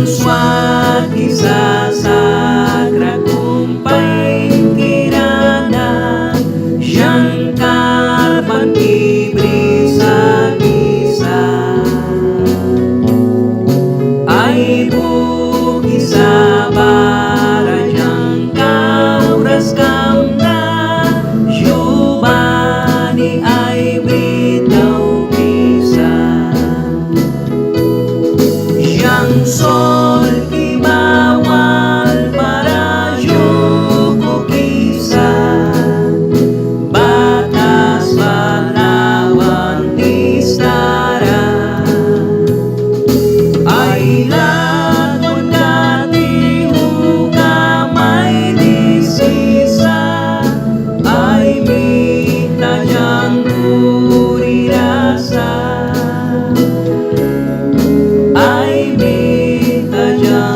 Swati sa sagra kumpay kirana Shankar pantibri sa bisa Ay buki sa bara Shankar raskam na Shubani ay britau bisa Yang sol ki bawal para syuko kisa Batas balawan istara Ay lagon dati hukamay disisa Ay mita yang puri rasa Ay mita yang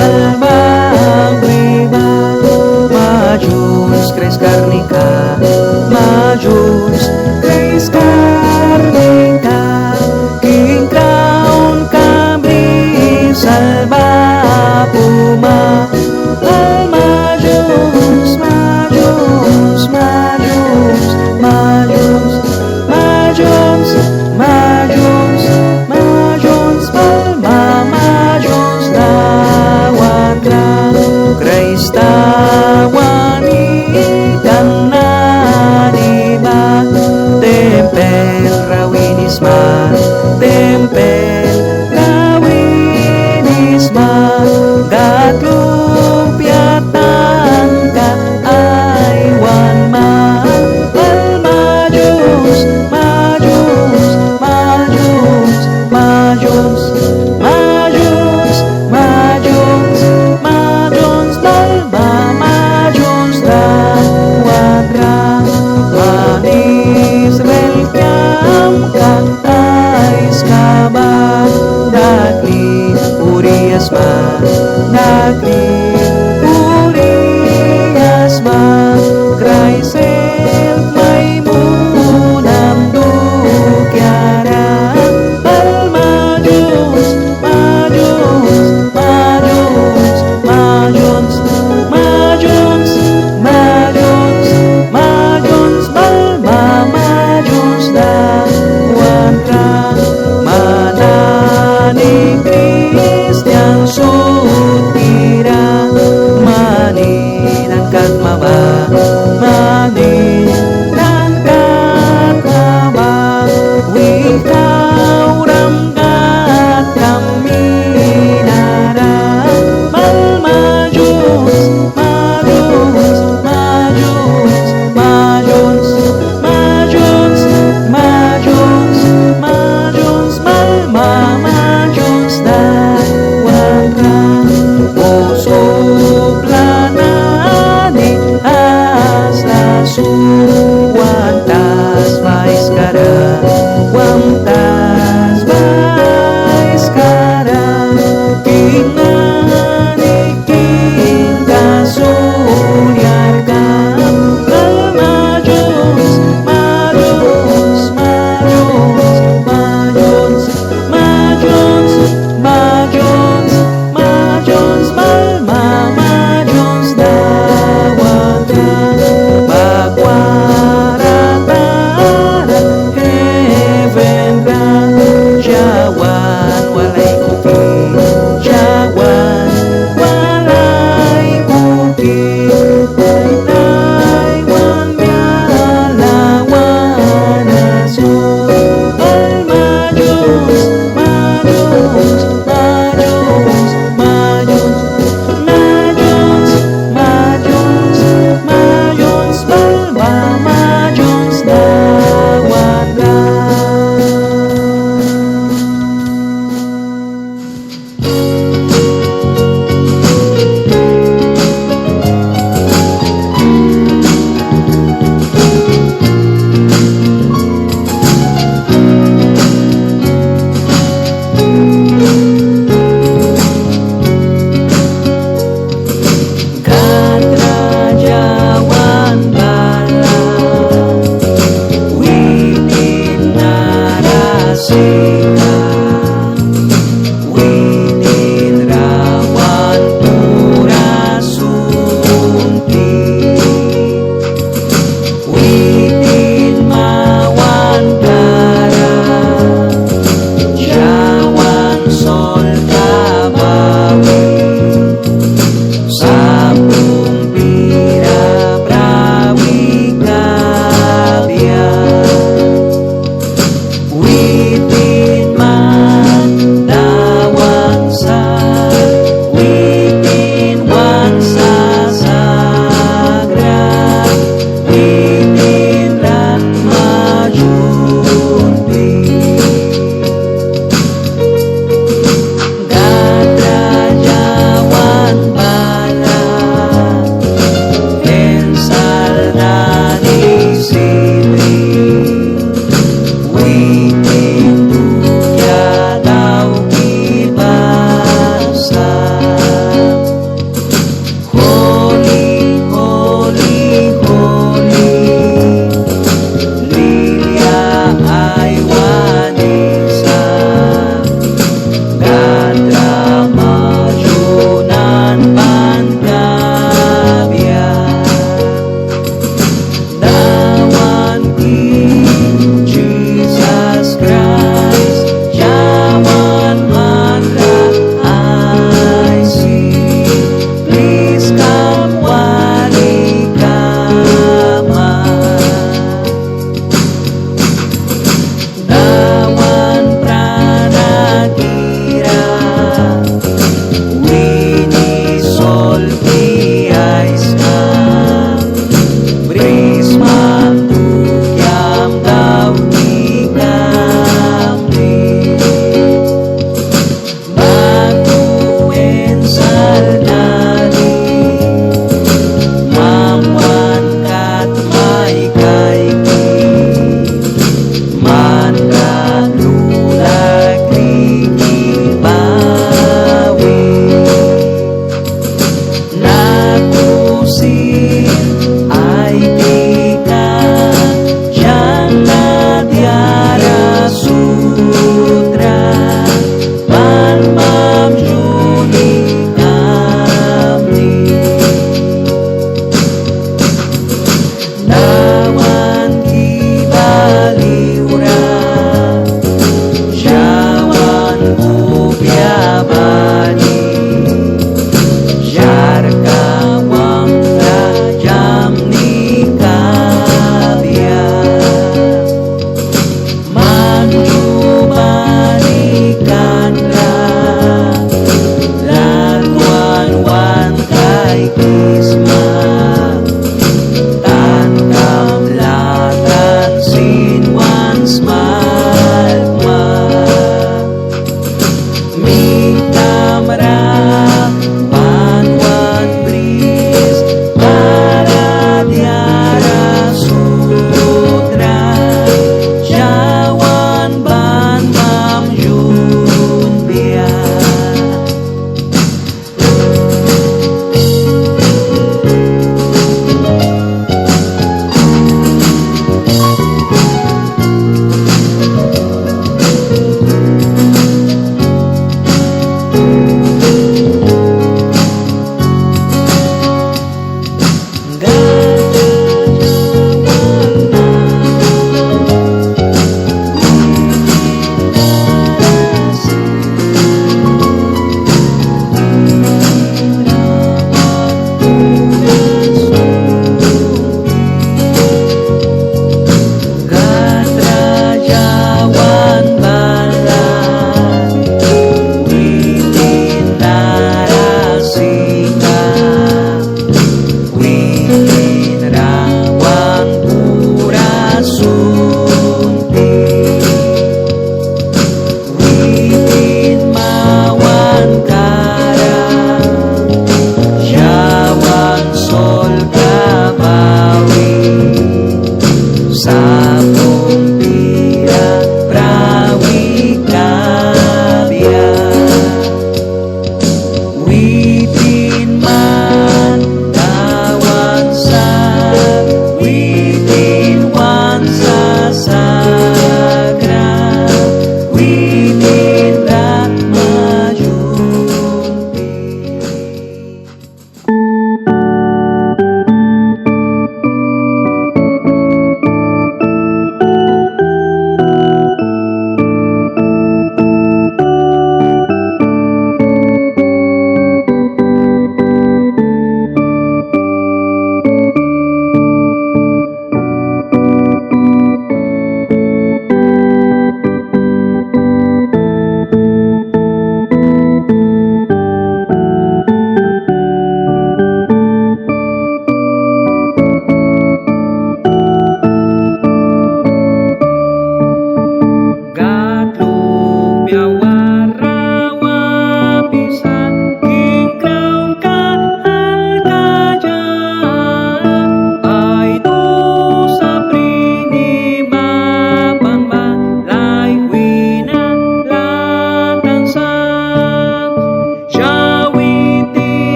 salva priva, majus crescarnica, majus crescarnica, king crown cabri salva puma, al majus, majus, majus, majus, majus, majus, majus, palma majus, dawat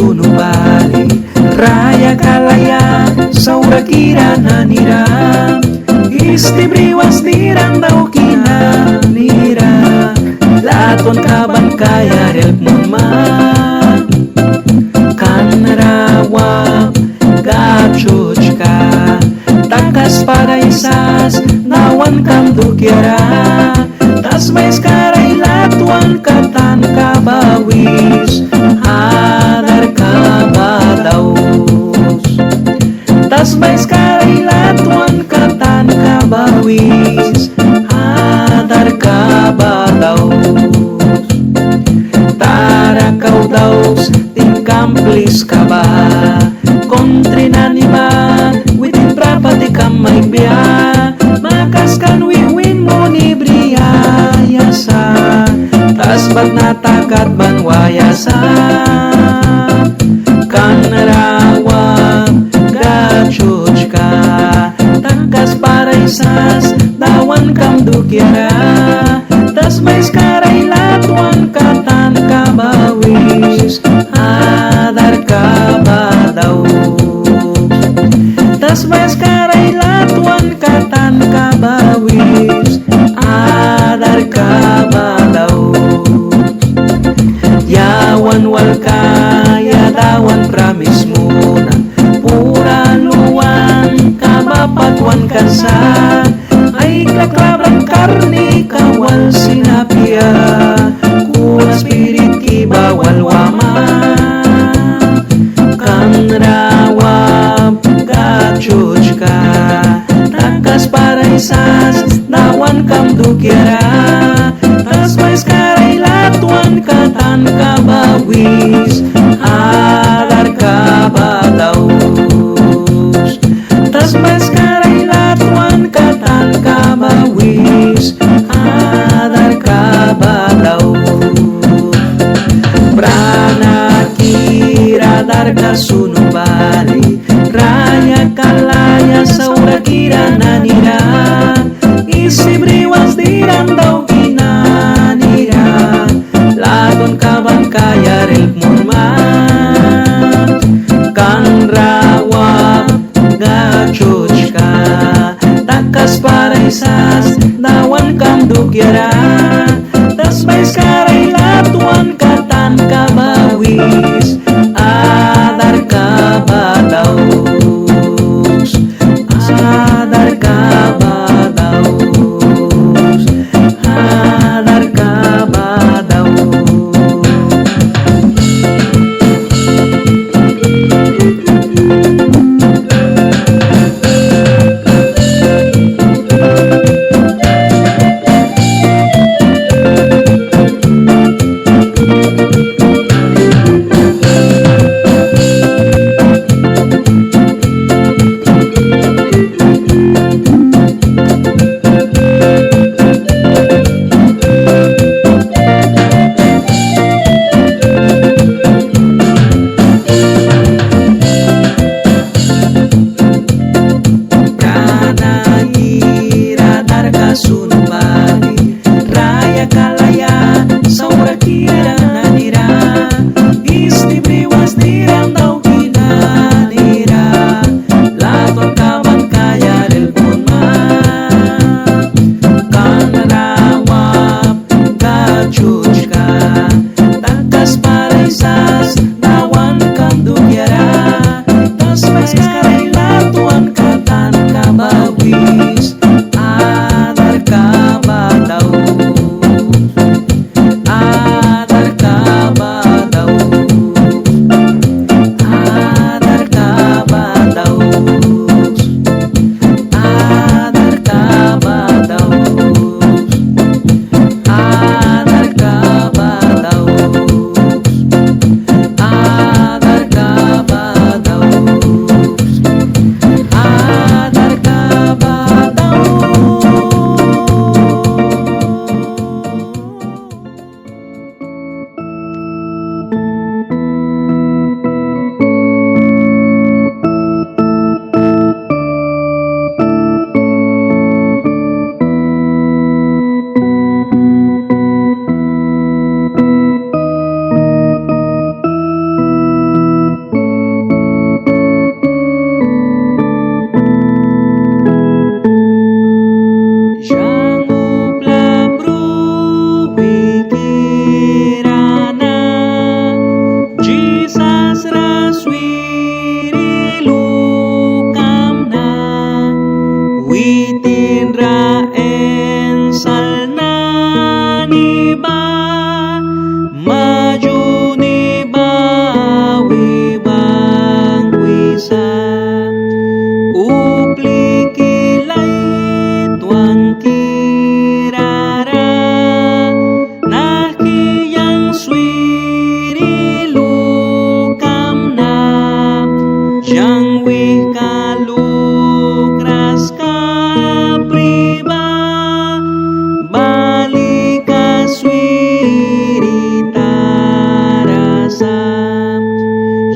sunubali raya kalaya saura kira nanira istibriwas dirang daw kinanira laton kaban kaya relp mama kanarawa gachuchka takas pagaisas nawan kam dukyara tas mais karay latuan katan kabawis hadar kabadaus tas mais karay latuan katan kabawis hadar kabadaus tara kau daus tingkamplis kaba kontri nanima witin prapati kamay biya makas kan wiwin mo ni briyayasa tas bat natakat banwayasa kan rawa gachuchka takas paraisas dawan kam dukyara tas may skaray latuan katan kabawis hadar kabadaus tas may skaray latuan katan kabawis hadar kabadaus yawan walkaya dawan pramis muna pura luwan kabapatwan kansa ay kakrabang karni kawal sinapia kuna spirit ki bawal wama kan rawam gachuchka takas paraisas nawan kam dukyara tas may skaray latuan katan kabawis hadar kabadaus tas may skaray latuan katan kabawis hadar kabadaus prana kira darga sunubali raya kalaya saura kira nanira isibriwas dirang daw kinanira lagon kabang kaya relp murma kan rawa gachuchka takas paraisas dawan kam dukyara tas may skaray latuan katan kabawis hadar kabadaus hadar kabadaus hadar kabadaus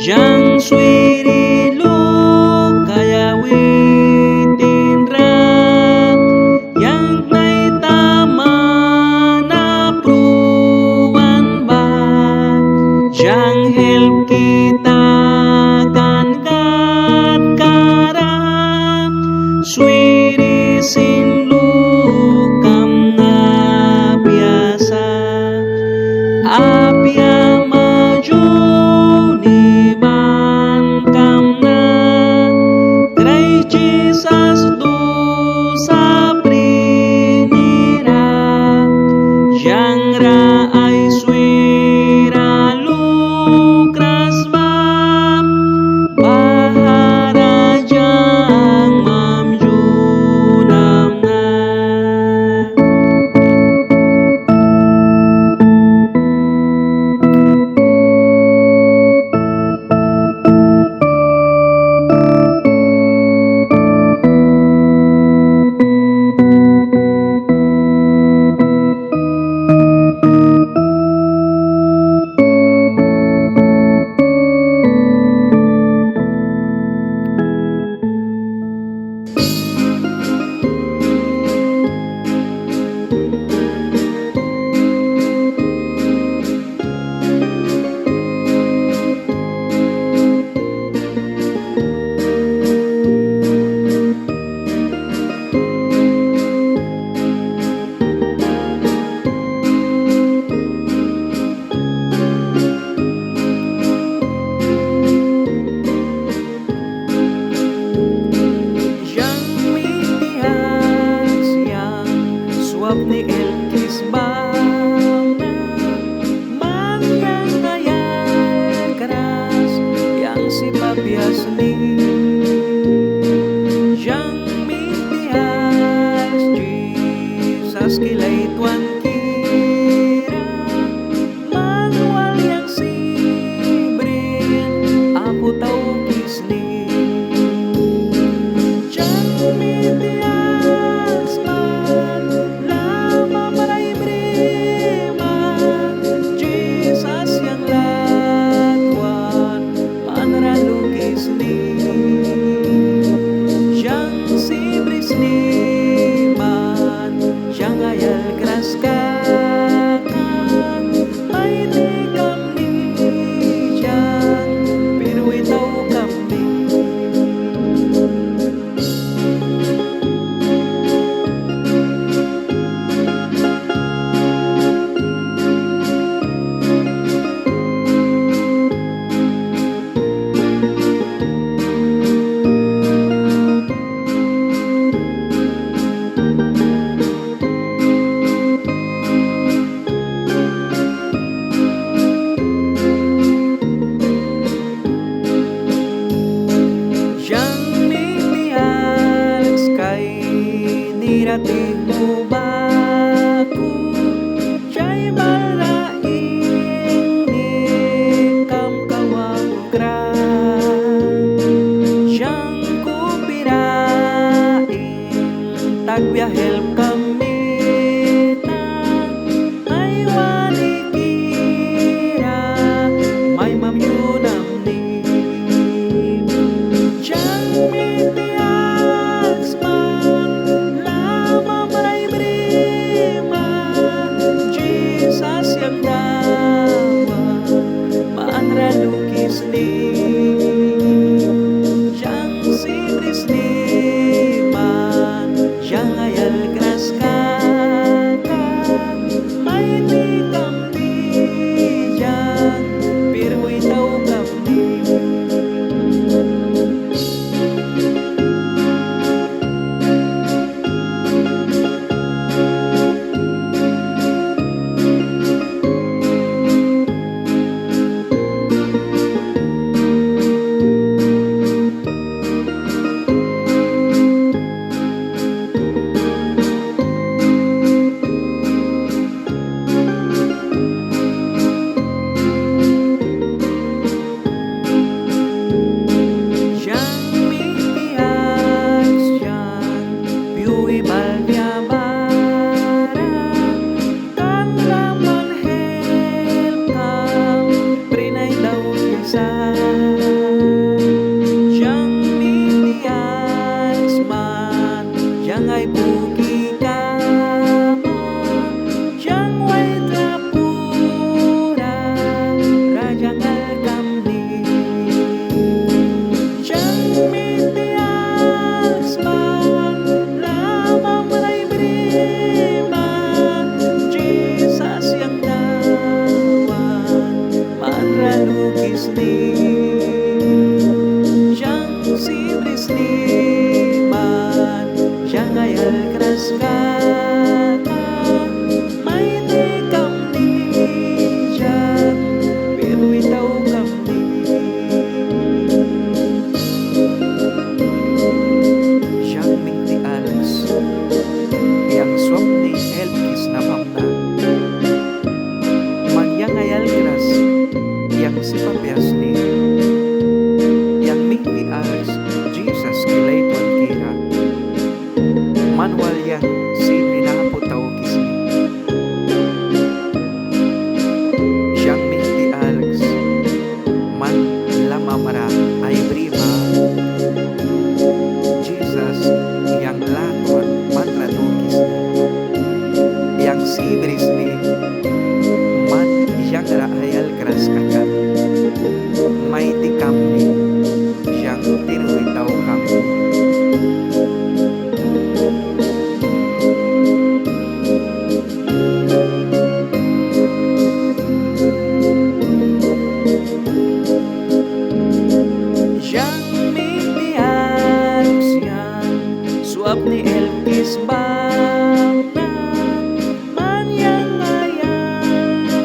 Yang suy lu kaya witin ra yang nay tama na pruan ba yang help kita kan kat kara suy sin lu kam na biasa apya maju ni ban kam na kray Jesus du sa prinira yang ra ay suira lukras ba bahara jang mamjunam na. Suap ni Elkis bangna man yang ngayal keras yang si papias ni yang mitias Jesus kilay tuan kira manual yang si brin aku tau kisni yang mitias man lama maray brima Jesus yang lakuan manralugis ni yang si brisni man yang ayal keras kakak may tikam ni yang piruwi tau kami. Yang mitias kay nirating mo baku jay balaing ni kam kawang kran yang kupiraing tagbiya help kami ay walikira may mamyunam ni yang mitias man lama maray brin maiti kamni yang tinuwi tau kamni. Yang mitiar siang suap ni Elkis Bangna man yang ayah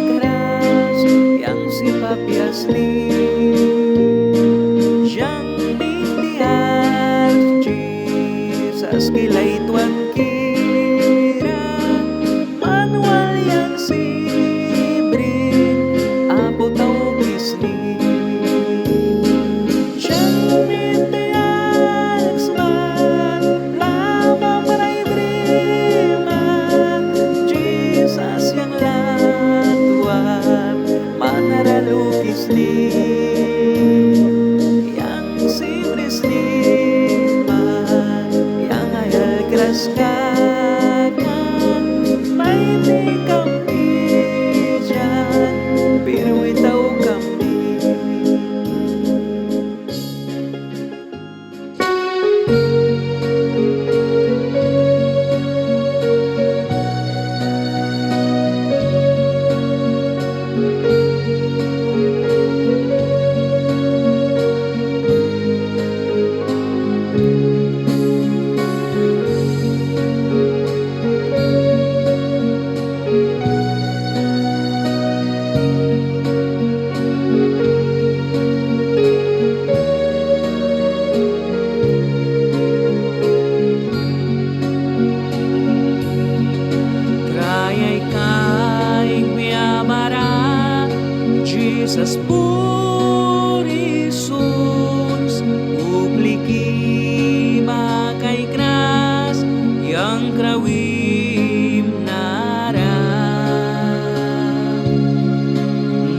keras yang si papi asli. Yang mitiar Jesus kilay tuan kira manual yang si brin apo tau bisni. Lukis ni yang si Brisniman yang ayal keras kakak may di kami dyan pero itaw kami. Jesus por Isus upliki makai keras yang krawim nara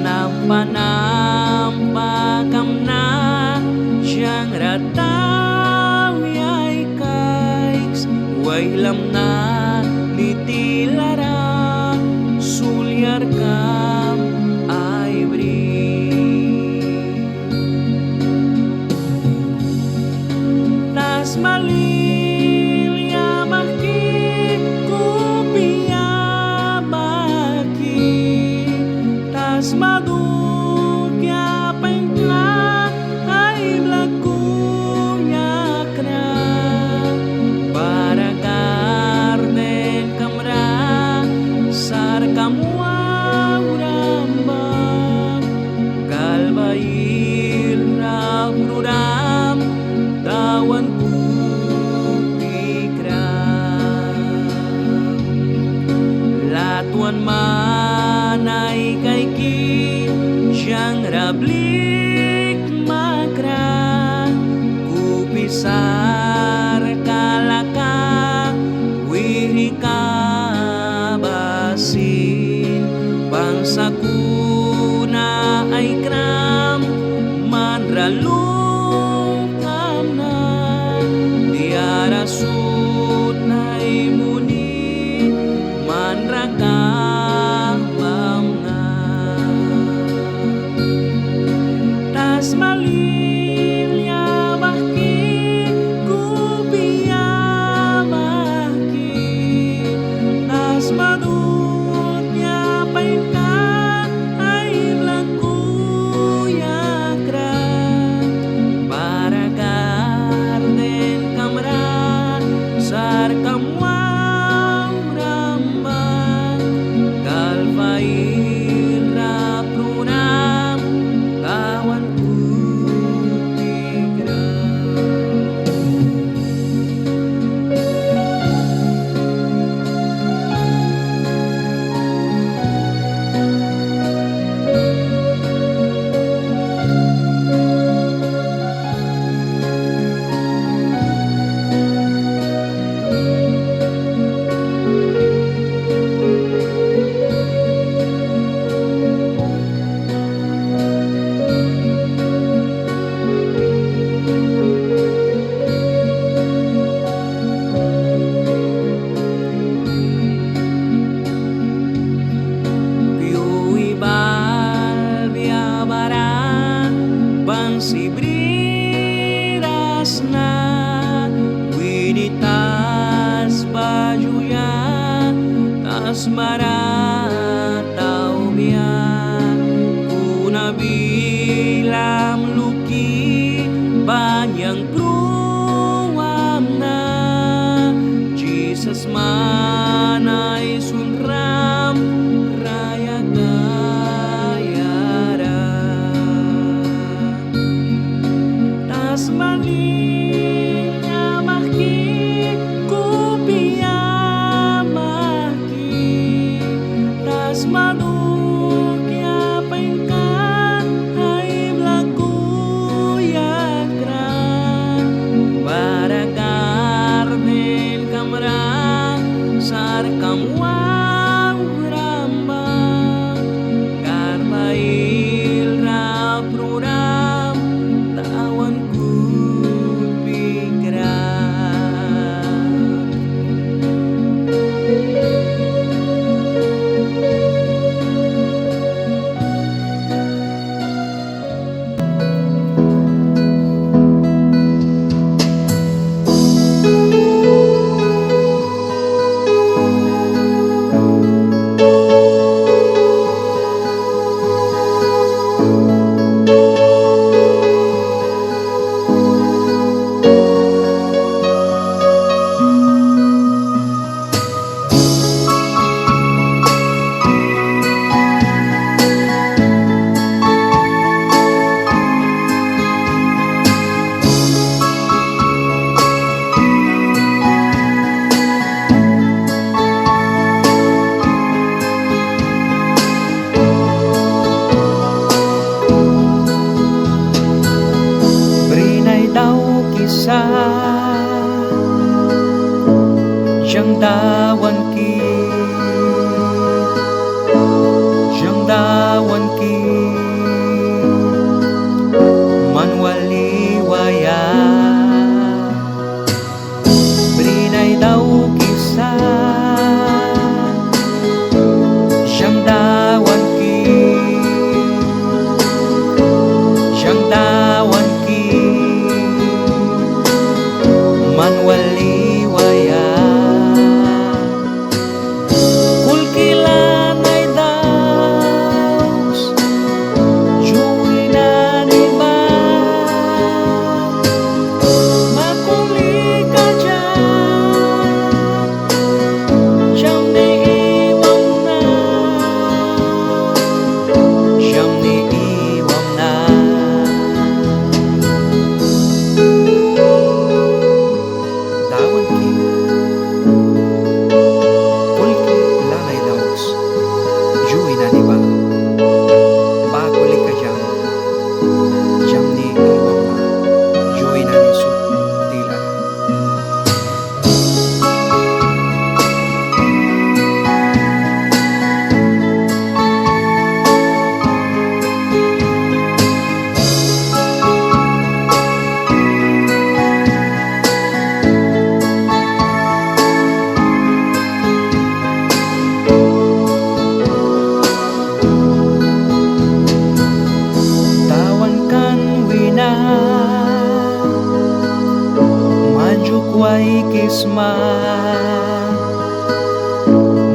nampa kamna yang rataw yay kaiks wailam na nitilara sulyar kam ay bri. Tas malilya maki kupiya maki tas madukya pengla ay lakunya kena para garden kamra sar kamwa urambang galbail rapuram tawan latuan manay kay ki siyang rablik makra kupisar kalaka wiri kabasin pangsakuna ay kram manralong kamna diarasut na imuni manrakabamna tas malilya maki kupiya maki tas madutnya painka ay laku yakra si brirasna winitas bajuya tas maratau bia kuna bilam luki banyak pruamna Jesus manai sunram raya kayara tas maninya maki kupia maki tas manuk ya pengkan hai blaku ya kran barakar den kamra sar kamwang rambang karmail ra pruram tawan ku pikiran Jang dawan ki manwali waya brinay daw kisa jang dawan ki manwali waya kulkilanay daws juwi na ni ba makuli ka dyan siyam ni iwam na dawan ki kulki lanay daws juwi na ni ba bakuli ka dyan siyam ni iwam na juwi na ni tila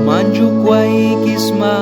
manjuk wai kisma